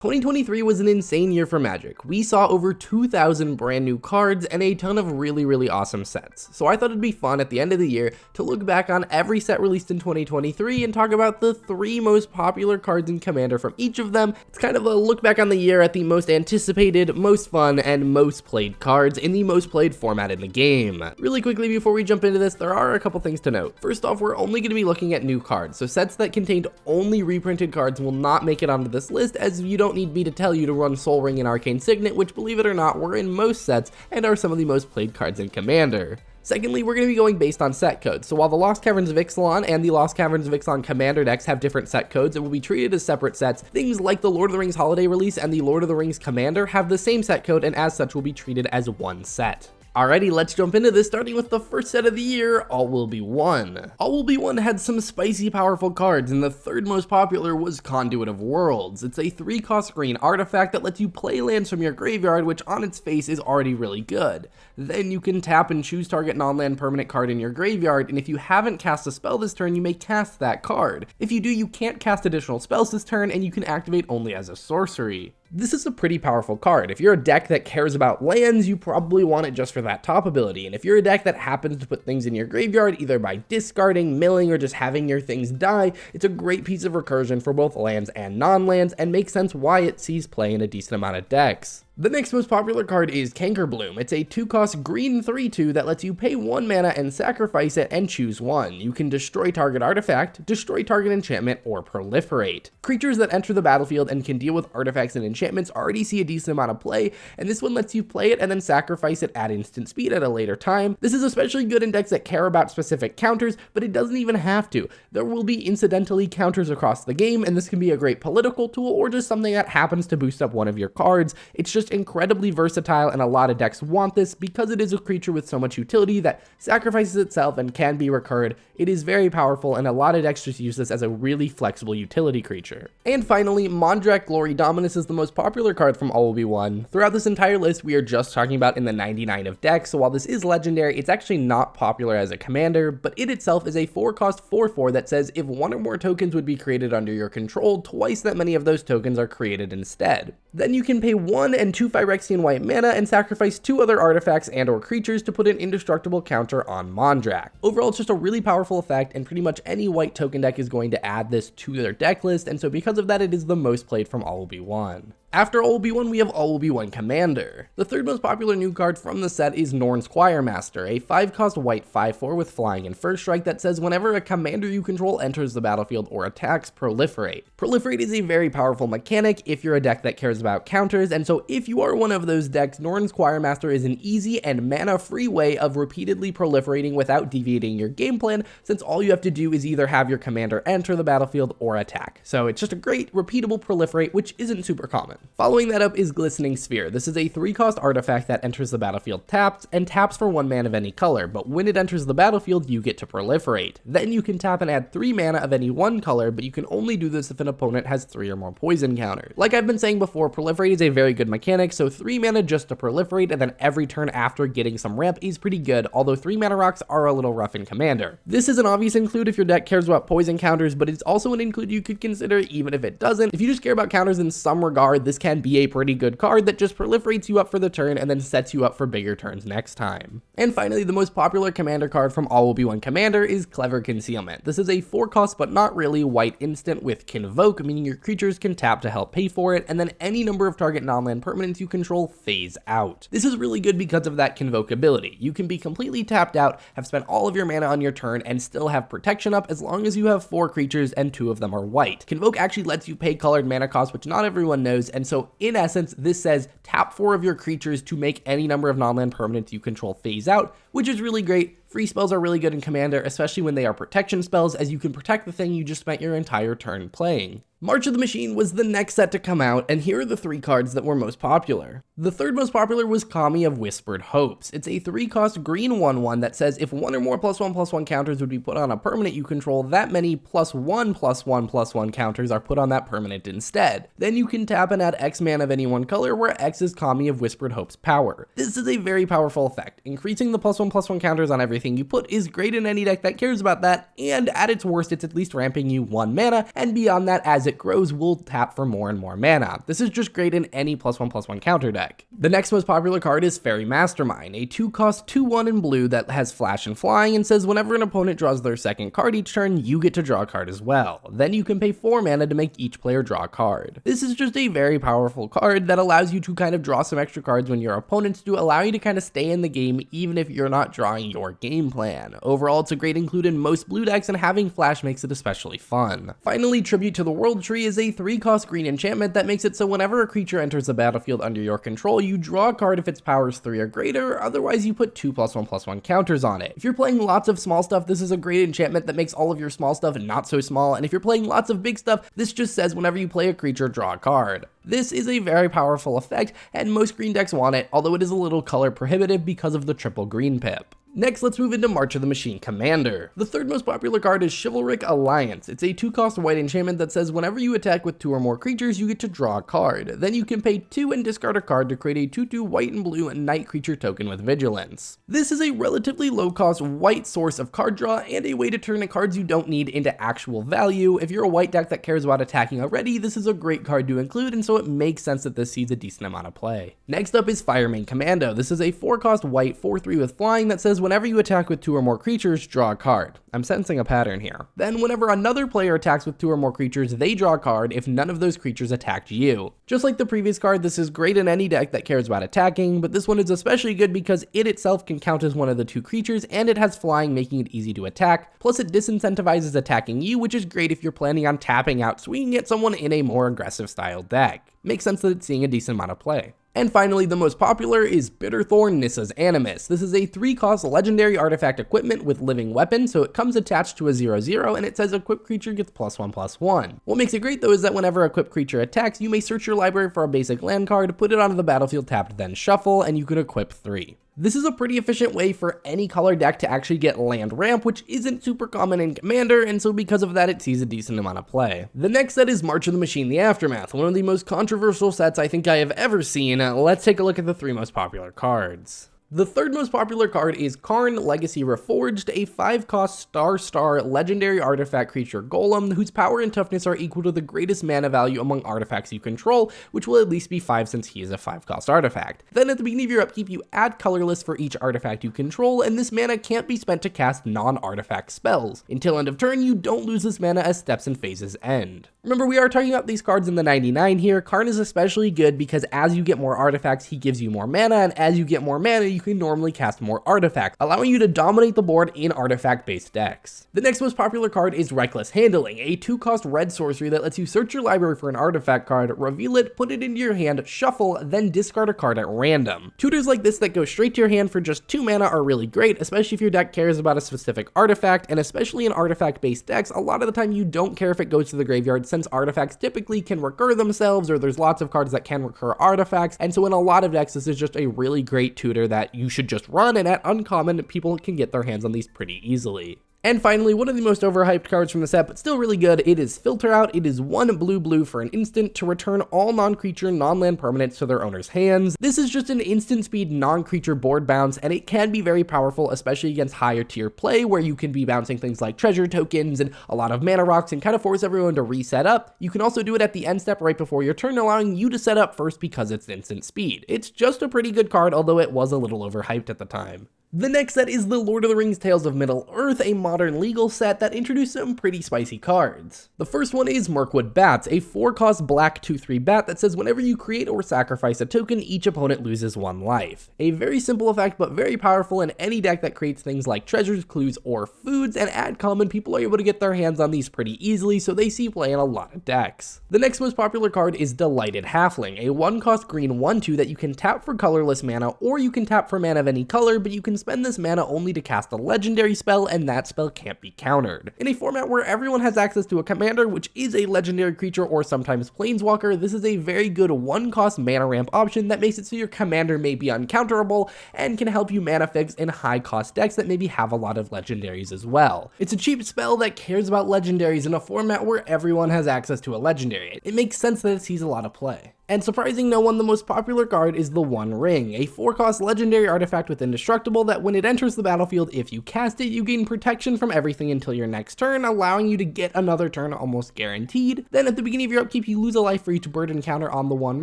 2023 was an insane year for Magic. We saw over 2,000 brand new cards and a ton of really awesome sets. So I thought it'd be fun at the end of the year to look back on every set released in 2023 and talk about the 3 most popular cards in Commander from each of them. It's kind of a look back on the year at the most anticipated, most fun, and most played cards in the most played format in the game. Really quickly before we jump into this, there are a couple things to note. First off, we're only going to be looking at new cards, so sets that contained only reprinted cards will not make it onto this list, as you don't need me to tell you to run Sol Ring and Arcane Signet, which, believe it or not, were in most sets and are some of the most played cards in Commander. Secondly, we're going to be going based on set codes, so while the Lost Caverns of Ixalan and the Lost Caverns of Ixalan Commander decks have different set codes and will be treated as separate sets, things like the Lord of the Rings Holiday release and the Lord of the Rings Commander have the same set code and as such will be treated as one set. Alrighty, let's jump into this, starting with the first set of the year, All Will Be One. All Will Be One had some spicy, powerful cards, and the third most popular was Conduit of Worlds. It's a 3-cost green artifact that lets you play lands from your graveyard, which on its face is already really good. Then you can tap and choose target non-land permanent card in your graveyard, and if you haven't cast a spell this turn, you may cast that card. If you do, you can't cast additional spells this turn, and you can activate only as a sorcery. This is a pretty powerful card. If you're a deck that cares about lands, you probably want it just for that top ability, and if you're a deck that happens to put things in your graveyard, either by discarding, milling, or just having your things die, it's a great piece of recursion for both lands and non-lands, and makes sense why it sees play in a decent amount of decks. The next most popular card is Cankerbloom. It's a 2-cost green 3/2 that lets you pay 1 mana and sacrifice it and choose one. You can destroy target artifact, destroy target enchantment, or proliferate. Creatures that enter the battlefield and can deal with artifacts and enchantments already see a decent amount of play, and this one lets you play it and then sacrifice it at instant speed at a later time. This is especially good in decks that care about specific counters, but it doesn't even have to. There will be incidentally counters across the game, and this can be a great political tool or just something that happens to boost up one of your cards. It's just incredibly versatile, and a lot of decks want this because it is a creature with so much utility that sacrifices itself and can be recurred. It is very powerful, and a lot of decks just use this as a really flexible utility creature. And finally, Mondrak Glory Dominus is the most popular card from All Will Be One. Throughout this entire list, we are just talking about in the 99 of decks, so while this is legendary, it's actually not popular as a commander, but it itself is a 4-cost 4/4 that says if one or more tokens would be created under your control, twice that many of those tokens are created instead. Then you can pay 1 and 2 Phyrexian white mana and sacrifice 2 other artifacts and or creatures to put an indestructible counter on Mondrak. Overall, it's just a really powerful effect, and pretty much any white token deck is going to add this to their deck list, and so because of that, it is the most played from All Will Be One. After All Will Be One, we have All Will Be One Commander. The third most popular new card from the set is Norn's Choirmaster, a 5-cost white 5/4 with flying and first strike that says whenever a commander you control enters the battlefield or attacks, proliferate. Proliferate is a very powerful mechanic if you're a deck that cares about counters, and so if you are one of those decks, Norn's Choirmaster is an easy and mana-free way of repeatedly proliferating without deviating your game plan, since all you have to do is either have your commander enter the battlefield or attack. So it's just a great, repeatable proliferate, which isn't super common. Following that up is Glistening Sphere. This is a 3-cost artifact that enters the battlefield tapped, and taps for 1 mana of any color, but when it enters the battlefield, you get to proliferate. Then you can tap and add 3 mana of any one color, but you can only do this if an opponent has 3 or more poison counters. Like I've been saying before, proliferate is a very good mechanic, so 3 mana just to proliferate, and then every turn after getting some ramp is pretty good, although 3 mana rocks are a little rough in Commander. This is an obvious include if your deck cares about poison counters, but it's also an include you could consider even if it doesn't. If you just care about counters in some regard, this can be a pretty good card that just proliferates you up for the turn and then sets you up for bigger turns next time. And finally, the most popular commander card from All Will Be One Commander is Clever Concealment. This is a 4-cost but not really white instant with Convoke, meaning your creatures can tap to help pay for it, and then any number of target non-land permanents you control phase out. This is really good because of that Convoke ability. You can be completely tapped out, have spent all of your mana on your turn, and still have protection up as long as you have 4 creatures and 2 of them are white. Convoke actually lets you pay colored mana cost, which not everyone knows, and so in essence, this says tap 4 of your creatures to make any number of non-land permanents you control phase out, which is really great. Free spells are really good in Commander, especially when they are protection spells, as you can protect the thing you just spent your entire turn playing. March of the Machine was the next set to come out, and here are the 3 cards that were most popular. The third most popular was Kami of Whispered Hopes. It's a 3-cost green 1/1 that says if 1 or more +1/+1 counters would be put on a permanent you control, that many +1/+1/+1 counters are put on that permanent instead. Then you can tap and add X mana of any one color, where X is Kami of Whispered Hopes power. This is a very powerful effect, increasing the +1/+1 counters on everything everything you put is great in any deck that cares about that, and at its worst it's at least ramping you 1 mana, and beyond that as it grows will tap for more and more mana. This is just great in any +1/+1 counter deck. The next most popular card is Fairy Mastermind, a 2-cost 2/1 in blue that has flash and flying and says whenever an opponent draws their second card each turn, you get to draw a card as well. Then you can pay 4 mana to make each player draw a card. This is just a very powerful card that allows you to kind of draw some extra cards when your opponents do, allow you to kind of stay in the game even if you're not drawing your game plan. Overall, it's a great include in most blue decks, and having flash makes it especially fun. Finally, Tribute to the World Tree is a 3-cost green enchantment that makes it so whenever a creature enters the battlefield under your control, you draw a card if its power is 3 or greater, otherwise you put 2 +1/+1 counters on it. If you're playing lots of small stuff, this is a great enchantment that makes all of your small stuff not so small, and if you're playing lots of big stuff, this just says whenever you play a creature, draw a card. This is a very powerful effect, and most green decks want it, although it is a little color prohibitive because of the triple green pip. Next, let's move into March of the Machine Commander. The third most popular card is Chivalric Alliance. It's a 2-cost white enchantment that says whenever you attack with 2 or more creatures, you get to draw a card. Then you can pay 2 and discard a card to create a 2/2 white and blue knight creature token with vigilance. This is a relatively low-cost white source of card draw and a way to turn cards you don't need into actual value. If you're a white deck that cares about attacking already, this is a great card to include, and so it makes sense that this sees a decent amount of play. Next up is Fireman Commando. This is a 4-cost white 4/3 with flying that says whenever you attack with 2 or more creatures, draw a card. I'm sensing a pattern here. Then whenever another player attacks with 2 or more creatures, they draw a card if none of those creatures attacked you. Just like the previous card, this is great in any deck that cares about attacking, but this one is especially good because it itself can count as one of the 2 creatures, and it has flying, making it easy to attack. Plus it disincentivizes attacking you, which is great if you're planning on tapping out, swinging at someone in a more aggressive style deck. Makes sense that it's seeing a decent amount of play. And finally, the most popular is Bitterthorn Nissa's Animus. This is a 3-cost legendary artifact equipment with living weapon, so it comes attached to a 0/0, and it says equipped creature gets +1/+1. What makes it great though is that whenever a equipped creature attacks, you may search your library for a basic land card, put it onto the battlefield tapped, then shuffle, and you can equip 3. This is a pretty efficient way for any color deck to actually get land ramp, which isn't super common in Commander, and so because of that it sees a decent amount of play. The next set is March of the Machine: The Aftermath, one of the most controversial sets I think I have ever seen. Let's take a look at the 3 most popular cards. The third most popular card is Karn Legacy Reforged, a 5-cost star legendary artifact creature golem whose power and toughness are equal to the greatest mana value among artifacts you control, which will at least be 5 since he is a 5-cost artifact. Then at the beginning of your upkeep, you add colorless for each artifact you control, and this mana can't be spent to cast non-artifact spells. Until end of turn, you don't lose this mana as steps and phases end. Remember, we are talking about these cards in the 99 here. Karn is especially good because as you get more artifacts, he gives you more mana, and as you get more mana, you can normally cast more artifacts, allowing you to dominate the board in artifact-based decks. The next most popular card is Reckless Handling, a 2-cost red sorcery that lets you search your library for an artifact card, reveal it, put it into your hand, shuffle, then discard a card at random. Tutors like this that go straight to your hand for just 2 mana are really great, especially if your deck cares about a specific artifact, and especially in artifact-based decks, a lot of the time you don't care if it goes to the graveyard since artifacts typically can recur themselves, or there's lots of cards that can recur artifacts, and so in a lot of decks this is just a really great tutor that you should just run, and at uncommon, people can get their hands on these pretty easily. And finally, one of the most overhyped cards from the set, but still really good, it is Filter Out. It is 1 blue for an instant to return all non-creature, non-land permanents to their owner's hands. This is just an instant speed non-creature board bounce, and it can be very powerful, especially against higher tier play, where you can be bouncing things like treasure tokens and a lot of mana rocks and kind of force everyone to reset up. You can also do it at the end step right before your turn, allowing you to set up first because it's instant speed. It's just a pretty good card, although it was a little overhyped at the time. The next set is the Lord of the Rings Tales of Middle-earth, a modern legal set that introduced some pretty spicy cards. The first one is Mirkwood Bats, a 4-cost black 2/3 bat that says whenever you create or sacrifice a token, each opponent loses 1 life. A very simple effect, but very powerful in any deck that creates things like treasures, clues, or foods, and at common, people are able to get their hands on these pretty easily, so they see play in a lot of decks. The next most popular card is Delighted Halfling, a 1-cost green 1/2 that you can tap for colorless mana, or you can tap for mana of any color, but you can spend this mana only to cast a legendary spell, and that spell can't be countered. In a format where everyone has access to a commander, which is a legendary creature or sometimes planeswalker, this is a very good 1-cost mana ramp option that makes it so your commander may be uncounterable and can help you mana fix in high-cost decks that maybe have a lot of legendaries as well. It's a cheap spell that cares about legendaries in a format where everyone has access to a legendary. It makes sense that it sees a lot of play. And surprising no one, the most popular card is the One Ring, a 4-cost legendary artifact with Indestructible that when it enters the battlefield, if you cast it, you gain protection from everything until your next turn, allowing you to get another turn almost guaranteed. Then at the beginning of your upkeep, you lose a life for each bird encounter on the One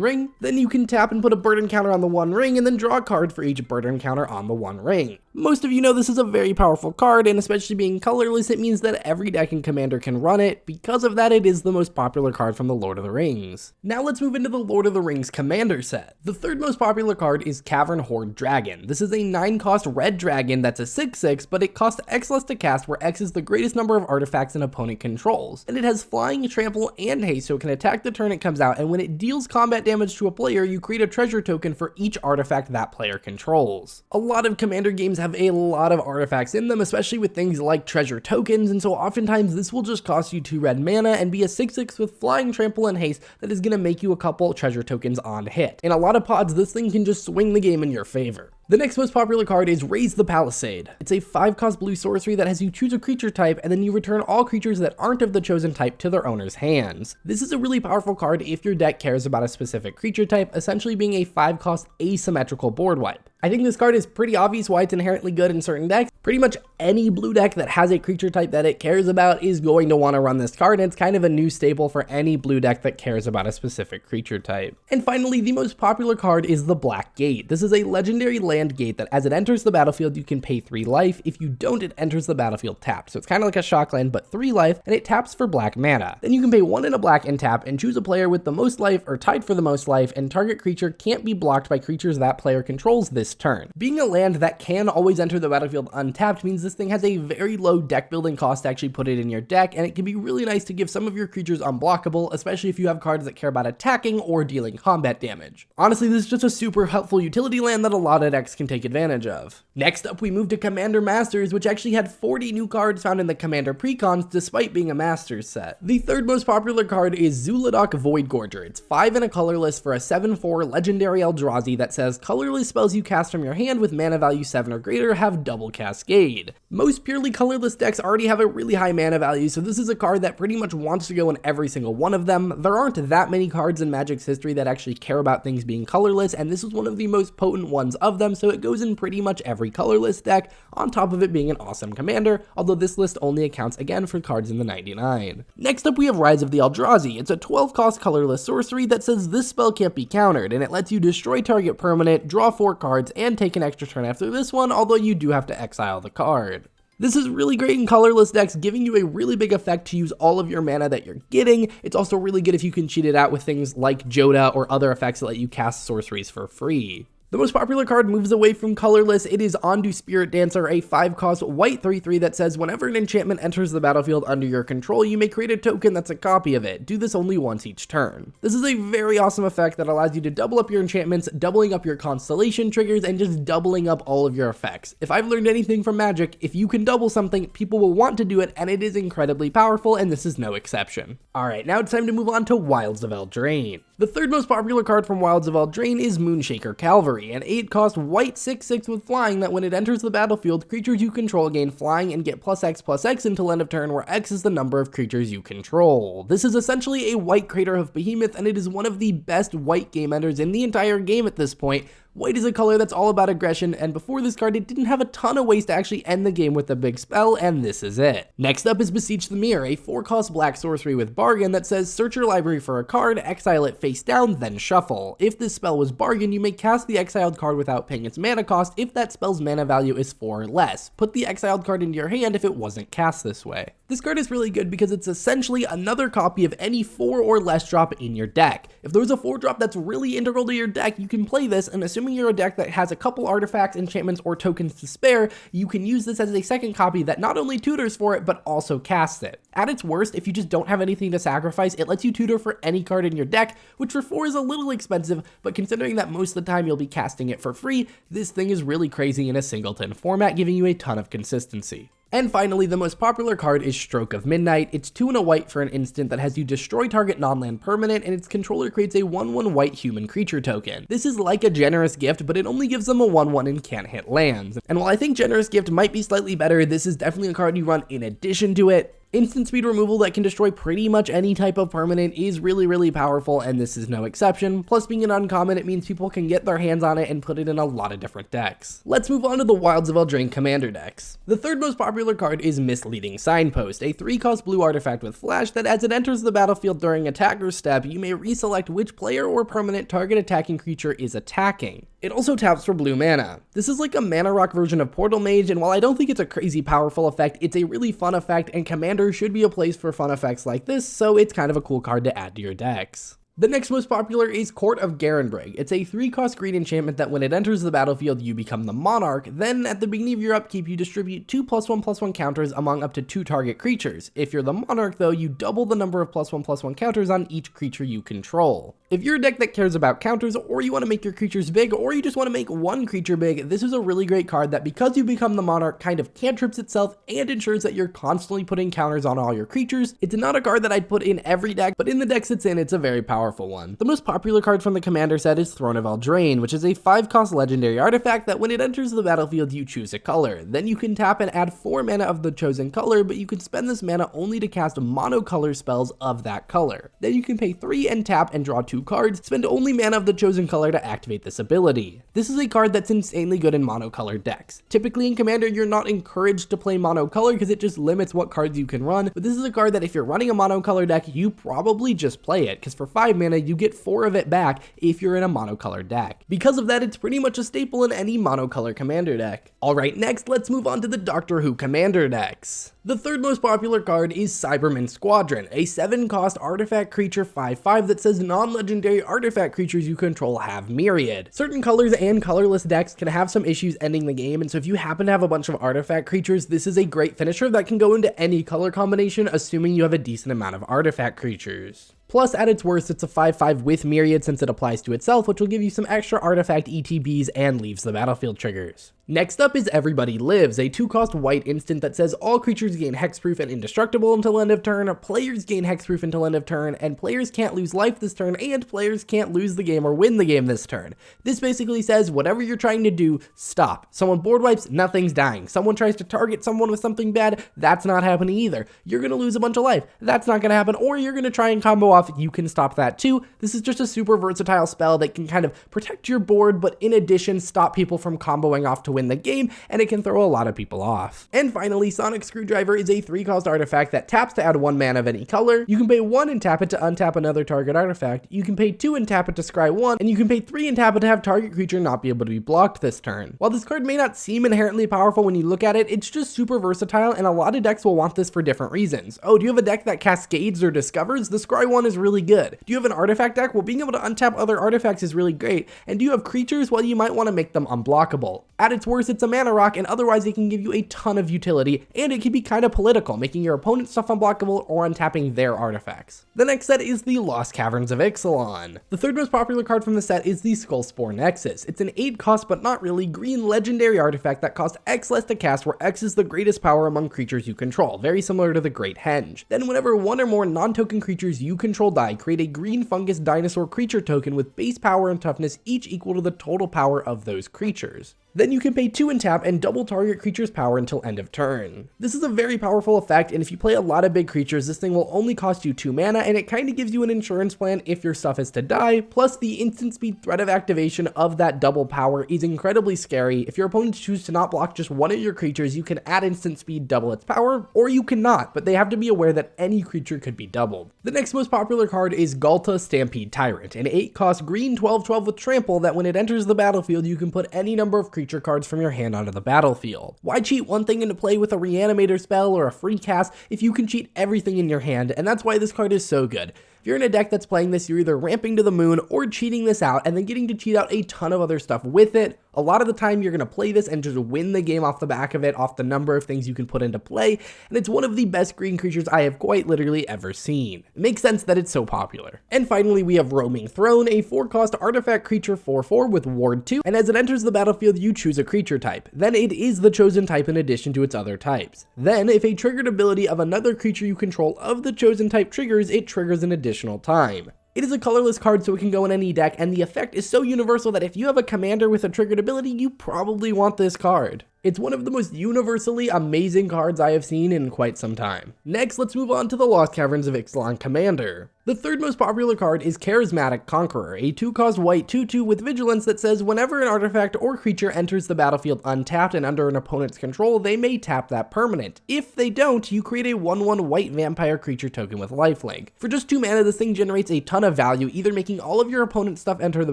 Ring. Then you can tap and put a bird encounter on the One Ring and then draw a card for each bird encounter on the One Ring. Most of you know this is a very powerful card, and especially being colorless, it means that every deck and commander can run it. Because of that, it is the most popular card from the Lord of the Rings. Now let's move into the Lord of the Rings commander set. The third most popular card is Cavern Horde Dragon. This is a 9-cost red dragon that's a 6/6, but it costs X less to cast, where X is the greatest number of artifacts an opponent controls. And it has flying, trample, and haste, so it can attack the turn it comes out, and when it deals combat damage to a player, you create a treasure token for each artifact that player controls. A lot of commander games have a lot of artifacts in them, especially with things like treasure tokens, and so oftentimes this will just cost you 2 red mana and be a 6/6 with flying, trample, and haste that is going to make you a couple treasure tokens on hit. In a lot of pods, this thing can just swing the game in your favor. The next most popular card is Raise the Palisade. It's a 5-cost blue sorcery that has you choose a creature type and then you return all creatures that aren't of the chosen type to their owner's hands. This is a really powerful card if your deck cares about a specific creature type, essentially being a 5-cost asymmetrical board wipe. I think this card is pretty obvious why it's inherently good in certain decks. Pretty much any blue deck that has a creature type that it cares about is going to want to run this card, and it's kind of a new staple for any blue deck that cares about a specific creature type. And finally, the most popular card is the Black Gate. This is a legendary land gate that as it enters the battlefield, you can pay 3 life. If you don't, it enters the battlefield tapped. So it's kind of like a shock land, but 3 life, and it taps for black mana. Then you can pay 1 and a black and tap and choose a player with the most life or tied for the most life, and target creature can't be blocked by creatures that player controls this turn. Being a land that can always enter the battlefield untapped means this thing has a very low deck building cost to actually put it in your deck, and it can be really nice to give some of your creatures unblockable, especially if you have cards that care about attacking or dealing combat damage. Honestly, this is just a super helpful utility land that a lot of decks can take advantage of. Next up, we move to Commander Masters, which actually had 40 new cards found in the Commander Precons despite being a Masters set. The third most popular card is Zuladoc Voidgorger. It's 5 and a colorless for a 7/4 legendary Eldrazi that says colorless spells you cast from your hand with mana value 7 or greater have double cascade. Most purely colorless decks already have a really high mana value, so this is a card that pretty much wants to go in every single one of them. There aren't that many cards in Magic's history that actually care about things being colorless, and this is one of the most potent ones of them, so it goes in pretty much every colorless deck, on top of it being an awesome commander, although this list only accounts again for cards in the 99. Next up we have Rise of the Eldrazi. It's a 12-cost colorless sorcery that says this spell can't be countered, and it lets you destroy target permanent, draw 4 cards, and take an extra turn after this one, although you do have to exile the card. This is really great in colorless decks, giving you a really big effect to use all of your mana that you're getting. It's also really good if you can cheat it out with things like Joda or other effects that let you cast sorceries for free. The most popular card moves away from colorless. It is Ondu Spirit Dancer, a 5-cost white 3/3 that says whenever an enchantment enters the battlefield under your control, you may create a token that's a copy of it. Do this only once each turn. This is a very awesome effect that allows you to double up your enchantments, doubling up your constellation triggers, and just doubling up all of your effects. If I've learned anything from Magic, if you can double something, people will want to do it, and it is incredibly powerful, and this is no exception. Alright, now it's time to move on to Wilds of Eldraine. The third most popular card from Wilds of Eldraine is Moonshaker Cavalry, an 8-cost white 6/6 with flying that when it enters the battlefield, creatures you control gain flying and get +X/+X until end of turn, where X is the number of creatures you control. This is essentially a white Crater of Behemoth, and it is one of the best white game enders in the entire game at this point. White is a color that's all about aggression, and before this card, it didn't have a ton of ways to actually end the game with a big spell, and this is it. Next up is Beseech the Mirror, a 4-cost black sorcery with Bargain that says search your library for a card, exile it face down, then shuffle. If this spell was Bargain, you may cast the exiled card without paying its mana cost if that spell's mana value is 4 or less. Put the exiled card into your hand if it wasn't cast this way. This card is really good because it's essentially another copy of any 4 or less drop in your deck. If there's a 4 drop that's really integral to your deck, you can play this, and assuming you're a deck that has a couple artifacts, enchantments, or tokens to spare, you can use this as a second copy that not only tutors for it, but also casts it. At its worst, if you just don't have anything to sacrifice, it lets you tutor for any card in your deck, which for 4 is a little expensive, but considering that most of the time you'll be casting it for free, this thing is really crazy in a singleton format, giving you a ton of consistency. And finally, the most popular card is Stroke of Midnight. It's 2 and a white for an instant that has you destroy target non-land permanent, and its controller creates a 1/1 white human creature token. This is like a Generous Gift, but it only gives them a 1/1 and can't hit lands. And while I think Generous Gift might be slightly better, this is definitely a card you run in addition to it. Instant speed removal that can destroy pretty much any type of permanent is really powerful, and this is no exception. Plus, being an uncommon, it means people can get their hands on it and put it in a lot of different decks. Let's move on to the Wilds of Eldraine commander decks. The third most popular card is Misleading Signpost, a 3-cost blue artifact with flash that as it enters the battlefield during attacker's step, you may reselect which player or permanent target attacking creature is attacking. It also taps for blue mana. This is like a mana rock version of Portal Mage, and while I don't think it's a crazy powerful effect, it's a really fun effect, and Commander should be a place for fun effects like this, so it's kind of a cool card to add to your decks. The next most popular is Court of Garenbrig. It's a 3-cost green enchantment that when it enters the battlefield, you become the monarch. Then at the beginning of your upkeep, you distribute 2 +1/+1 counters among up to 2 target creatures. If you're the monarch though, you double the number of +1/+1 counters on each creature you control. If you're a deck that cares about counters, or you want to make your creatures big, or you just want to make one creature big, this is a really great card that, because you become the monarch, kind of cantrips itself and ensures that you're constantly putting counters on all your creatures. It's not a card that I'd put in every deck, but in the decks it's in, it's a very powerful one. The most popular card from the commander set is Throne of Eldraine, which is a 5-cost legendary artifact that when it enters the battlefield you choose a color. Then you can tap and add 4 mana of the chosen color, but you can spend this mana only to cast monocolor spells of that color. Then you can pay 3 and tap and draw 2 cards, spend only mana of the chosen color to activate this ability. This is a card that's insanely good in monocolor decks. Typically in Commander you're not encouraged to play monocolor because it just limits what cards you can run, but this is a card that if you're running a monocolor deck, you probably just play it, because for 5 mana you get 4 of it back if you're in a monocolor deck. Because of that, it's pretty much a staple in any monocolor Commander deck. Alright, next let's move on to the Doctor Who Commander decks. The third most popular card is Cybermen Squadron, a 7-cost artifact creature 5/5 that says non-legendary artifact creatures you control have Myriad. Certain colors and colorless decks can have some issues ending the game, and so if you happen to have a bunch of artifact creatures, this is a great finisher that can go into any color combination, assuming you have a decent amount of artifact creatures. Plus, at its worst, it's a 5/5 with Myriad since it applies to itself, which will give you some extra artifact ETBs and leaves the battlefield triggers. Next up is Everybody Lives, a 2-cost white instant that says all creatures gain hexproof and indestructible until end of turn, players gain hexproof until end of turn, and players can't lose life this turn, and players can't lose the game or win the game this turn. This basically says whatever you're trying to do, stop. Someone board wipes, nothing's dying. Someone tries to target someone with something bad, that's not happening either. You're gonna lose a bunch of life, that's not gonna happen, or you're gonna try and combo off, you can stop that too. This is just a super versatile spell that can kind of protect your board, but in addition stop people from comboing off to win the game, and it can throw a lot of people off. And finally, Sonic Screwdriver is a 3-cost artifact that taps to add 1 mana of any color. You can pay 1 and tap it to untap another target artifact. You can pay 2 and tap it to scry 1, and you can pay 3 and tap it to have target creature not be able to be blocked this turn. While this card may not seem inherently powerful when you look at it, it's just super versatile, and a lot of decks will want this for different reasons. Oh, do you have a deck that cascades or discovers? The scry 1 is really good. Do you have an artifact deck? Well, being able to untap other artifacts is really great. And do you have creatures? Well, you might want to make them unblockable. At its worst, it's a mana rock, and otherwise it can give you a ton of utility, and it can be kind of political, making your opponent's stuff unblockable or untapping their artifacts. The next set is the Lost Caverns of Ixalan. The third most popular card from the set is the Skullspore Nexus. It's an 8-cost but not really green legendary artifact that costs X less to cast, where X is the greatest power among creatures you control, very similar to the Great Henge. Then whenever 1 or more non-token creatures you control die, create a green fungus dinosaur creature token with base power and toughness each equal to the total power of those creatures. Then you can pay 2 and tap and double target creature's power until end of turn. This is a very powerful effect, and if you play a lot of big creatures, this thing will only cost you 2 mana, and it kind of gives you an insurance plan if your stuff is to die. Plus, the instant speed threat of activation of that double power is incredibly scary. If your opponents choose to not block just one of your creatures, you can add instant speed, double its power, or you cannot, but they have to be aware that any creature could be doubled. The next most popular card is Galta Stampede Tyrant, an 8-cost green 12/12 with trample that when it enters the battlefield, you can put any number of creature cards from your hand onto the battlefield. Why cheat one thing into play with a reanimator spell or a free cast if you can cheat everything in your hand? And that's why this card is so good. If you're in a deck that's playing this, you're either ramping to the moon or cheating this out and then getting to cheat out a ton of other stuff with it. A lot of the time you're going to play this and just win the game off the back of it, off the number of things you can put into play, and it's one of the best green creatures I have quite literally ever seen. It makes sense that it's so popular. And finally we have Roaming Throne, a 4-cost artifact creature 4/4 with Ward 2, and as it enters the battlefield you choose a creature type. Then it is the chosen type in addition to its other types. Then if a triggered ability of another creature you control of the chosen type triggers, it triggers an additional time. It is a colorless card, so it can go in any deck, and the effect is so universal that if you have a commander with a triggered ability, you probably want this card. It's one of the most universally amazing cards I have seen in quite some time. Next, let's move on to the Lost Caverns of Ixalan Commander. The third most popular card is Charismatic Conqueror, a 2-cost white 2/2 with vigilance that says whenever an artifact or creature enters the battlefield untapped and under an opponent's control, they may tap that permanent. If they don't, you create a 1/1 white vampire creature token with lifelink. For just 2 mana, this thing generates a ton of value, either making all of your opponent's stuff enter the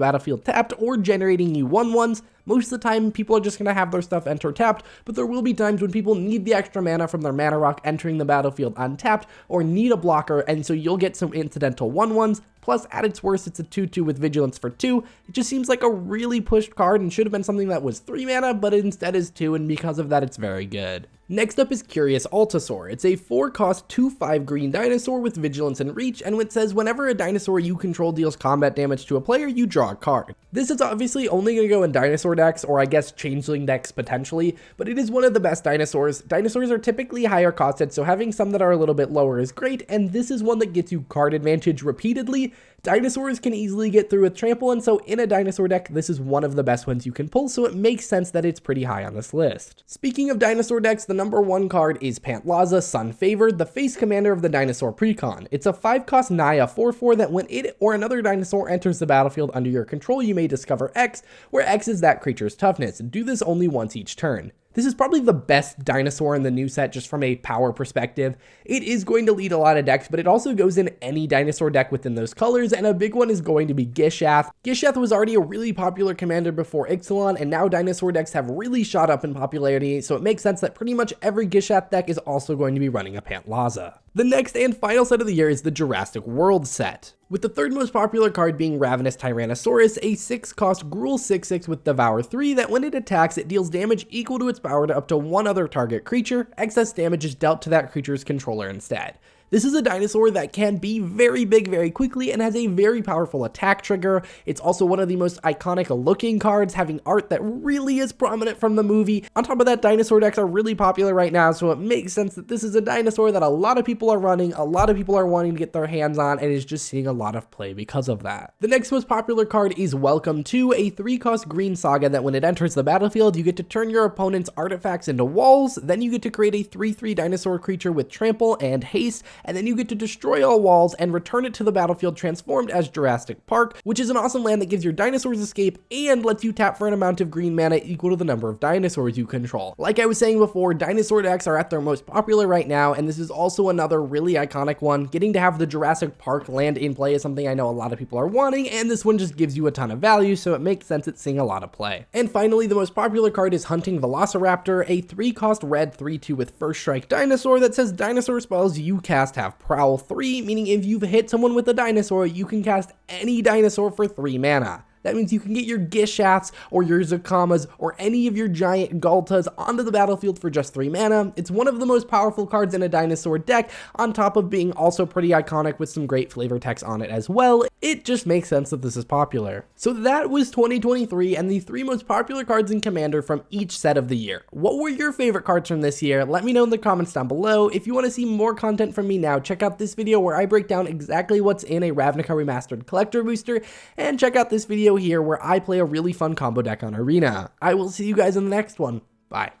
battlefield tapped or generating you 1/1s. Most of the time, people are just going to have their stuff enter tapped, but there will be times when people need the extra mana from their mana rock entering the battlefield untapped, or need a blocker, and so you'll get some incidental 1/1s. Plus, at its worst, it's a 2/2 with vigilance for 2. It just seems like a really pushed card and should have been something that was 3 mana, but it instead is 2, and because of that, it's very good. Next up is Curious Altasaur. It's a 4-cost 2/5 green dinosaur with vigilance and reach, and it says whenever a dinosaur you control deals combat damage to a player, you draw a card. This is obviously only going to go in dinosaur decks, or I guess changeling decks potentially, but it is one of the best dinosaurs. Dinosaurs are typically higher costed, so having some that are a little bit lower is great, and this is one that gets you card advantage repeatedly. Dinosaurs can easily get through with trample, and so in a dinosaur deck, this is one of the best ones you can pull, so it makes sense that it's pretty high on this list. Speaking of dinosaur decks, the number 1 card is Pantlaza, Sun Favored, the face commander of the Dinosaur Precon. It's a 5-cost Naya 4/4 that when it or another dinosaur enters the battlefield under your control, you may discover X, where X is that creature's toughness. Do this only once each turn. This is probably the best dinosaur in the new set just from a power perspective. It is going to lead a lot of decks, but it also goes in any dinosaur deck within those colors, and a big one is going to be Gishath. Gishath was already a really popular commander before Ixalan, and now dinosaur decks have really shot up in popularity, so it makes sense that pretty much every Gishath deck is also going to be running a Pantlaza. The next and final set of the year is the Jurrasic World set, with the third most popular card being Ravenous Tyrannosaurus, a 6-cost Gruul 6/6 with Devour 3 that when it attacks, it deals damage equal to its power to up to 1 other target creature. Excess damage is dealt to that creature's controller instead. This is a dinosaur that can be very big very quickly and has a very powerful attack trigger. It's also one of the most iconic looking cards, having art that really is prominent from the movie. On top of that, dinosaur decks are really popular right now, so it makes sense that this is a dinosaur that a lot of people are running, a lot of people are wanting to get their hands on, and is just seeing a lot of play because of that. The next most popular card is Welcome To, a 3-cost green saga that when it enters the battlefield, you get to turn your opponent's artifacts into walls, then you get to create a 3/3 dinosaur creature with trample and haste, and then you get to destroy all walls and return it to the battlefield transformed as Jurassic Park, which is an awesome land that gives your dinosaurs escape and lets you tap for an amount of green mana equal to the number of dinosaurs you control. Like I was saying before, dinosaur decks are at their most popular right now, and this is also another really iconic one. Getting to have the Jurassic Park land in play is something I know a lot of people are wanting, and this one just gives you a ton of value, so it makes sense it's seeing a lot of play. And finally, the most popular card is Hunting Velociraptor, a 3-cost red 3/2 with First Strike dinosaur that says dinosaur spells you cast have Prowl 3, meaning if you've hit someone with a dinosaur, you can cast any dinosaur for 3 mana. That means you can get your Gishaths or your Zukamas or any of your giant Galtas onto the battlefield for just 3 mana. It's one of the most powerful cards in a dinosaur deck, on top of being also pretty iconic with some great flavor text on it as well. It just makes sense that this is popular. So that was 2023 and the 3 most popular cards in Commander from each set of the year. What were your favorite cards from this year? Let me know in the comments down below. If you want to see more content from me now, check out this video where I break down exactly what's in a Ravnica Remastered collector booster, and check out this video here where I play a really fun combo deck on Arena. I will see you guys in the next one. Bye.